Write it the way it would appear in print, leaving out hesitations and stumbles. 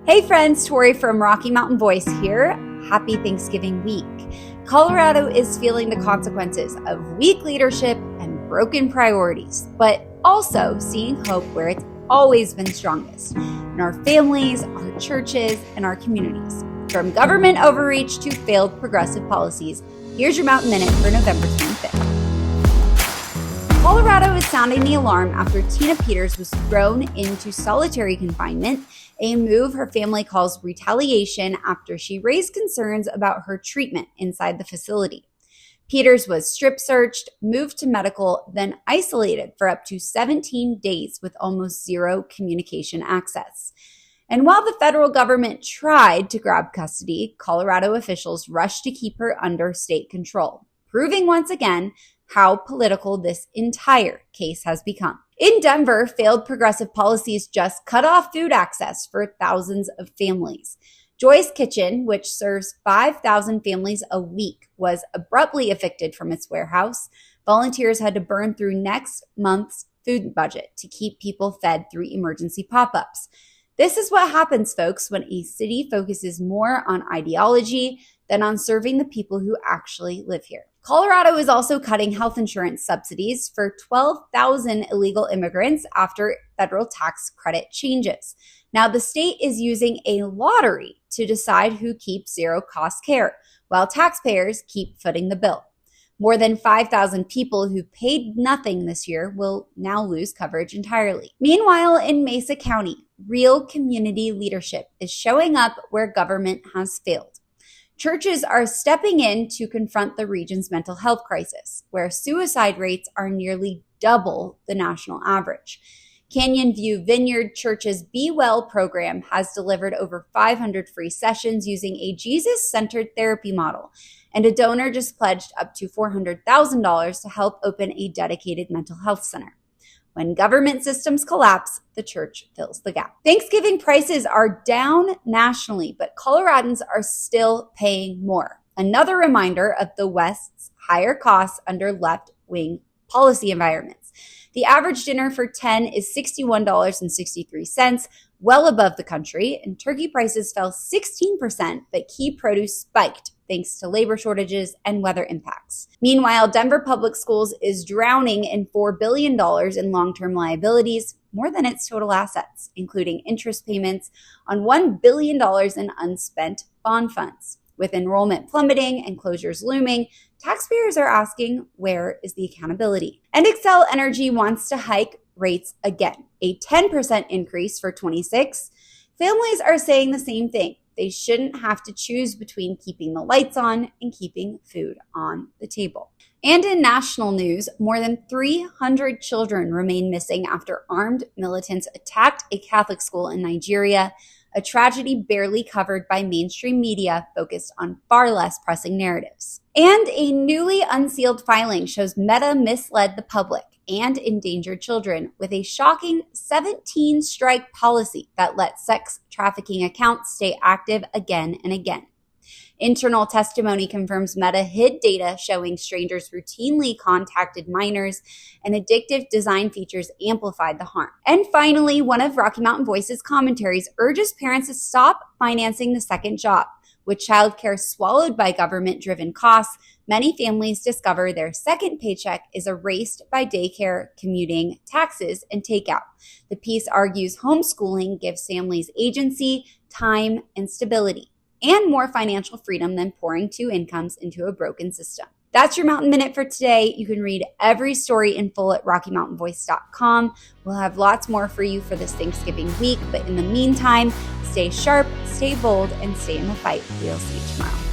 Hey friends, Tori from Rocky Mountain Voice here. Happy Thanksgiving week. Colorado is feeling the consequences of weak leadership and broken priorities, but also seeing hope where it's always been strongest, in our families, our churches, and our communities. From government overreach to failed progressive policies, here's your Mountain Minute for November 25th. Colorado is sounding the alarm after Tina Peters was thrown into solitary confinement, a move her family calls retaliation after she raised concerns about her treatment inside the facility. Peters was strip searched, moved to medical, then isolated for up to 17 days with almost zero communication access. And while the federal government tried to grab custody, Colorado officials rushed to keep her under state control, proving once again how political this entire case has become. In Denver, failed progressive policies just cut off food access for thousands of families. Joy's Kitchen, which serves 5,000 families a week, was abruptly evicted from its warehouse. Volunteers had to burn through next month's food budget to keep people fed through emergency pop-ups. This is what happens, folks, when a city focuses more on ideology than on serving the people who actually live here. Colorado is also cutting health insurance subsidies for 12,000 illegal immigrants after federal tax credit changes. Now, the state is using a lottery to decide who keeps zero-cost care, while taxpayers keep footing the bill. More than 5,000 people who paid nothing this year will now lose coverage entirely. Meanwhile, in Mesa County, real community leadership is showing up where government has failed. Churches are stepping in to confront the region's mental health crisis, where suicide rates are nearly double the national average. Canyon View Vineyard Church's Be Well program has delivered over 500 free sessions using a Jesus-centered therapy model, and a donor just pledged up to $400,000 to help open a dedicated mental health center. When government systems collapse, the church fills the gap. Thanksgiving prices are down nationally, but Coloradans are still paying more. Another reminder of the West's higher costs under left-wing policy environments. The average dinner for 10 is $61.63, well above the country, and turkey prices fell 16%, but key produce spiked thanks to labor shortages and weather impacts. Meanwhile, Denver Public Schools is drowning in $4 billion in long-term liabilities, more than its total assets, including interest payments on $1 billion in unspent bond funds. With enrollment plummeting and closures looming, taxpayers are asking, where is the accountability? And Xcel Energy wants to hike rates again, a 10% increase for 26. Families are saying the same thing. They shouldn't have to choose between keeping the lights on and keeping food on the table. And in national news, more than 300 children remain missing after armed militants attacked a Catholic school in Nigeria, a tragedy barely covered by mainstream media focused on far less pressing narratives. And a newly unsealed filing shows Meta misled the public and endangered children with a shocking 17-strike policy that lets sex trafficking accounts stay active again and again. Internal testimony confirms Meta hid data showing strangers routinely contacted minors, and addictive design features amplified the harm. And finally, one of Rocky Mountain Voice's commentaries urges parents to stop financing the second job. With childcare swallowed by government-driven costs, many families discover their second paycheck is erased by daycare, commuting, taxes, and takeout. The piece argues homeschooling gives families agency, time, and stability, and more financial freedom than pouring two incomes into a broken system. That's your Mountain Minute for today. You can read every story in full at RockyMountainVoice.com. We'll have lots more for you for this Thanksgiving week, but in the meantime, stay sharp, stay bold, and stay in the fight. We'll see you tomorrow.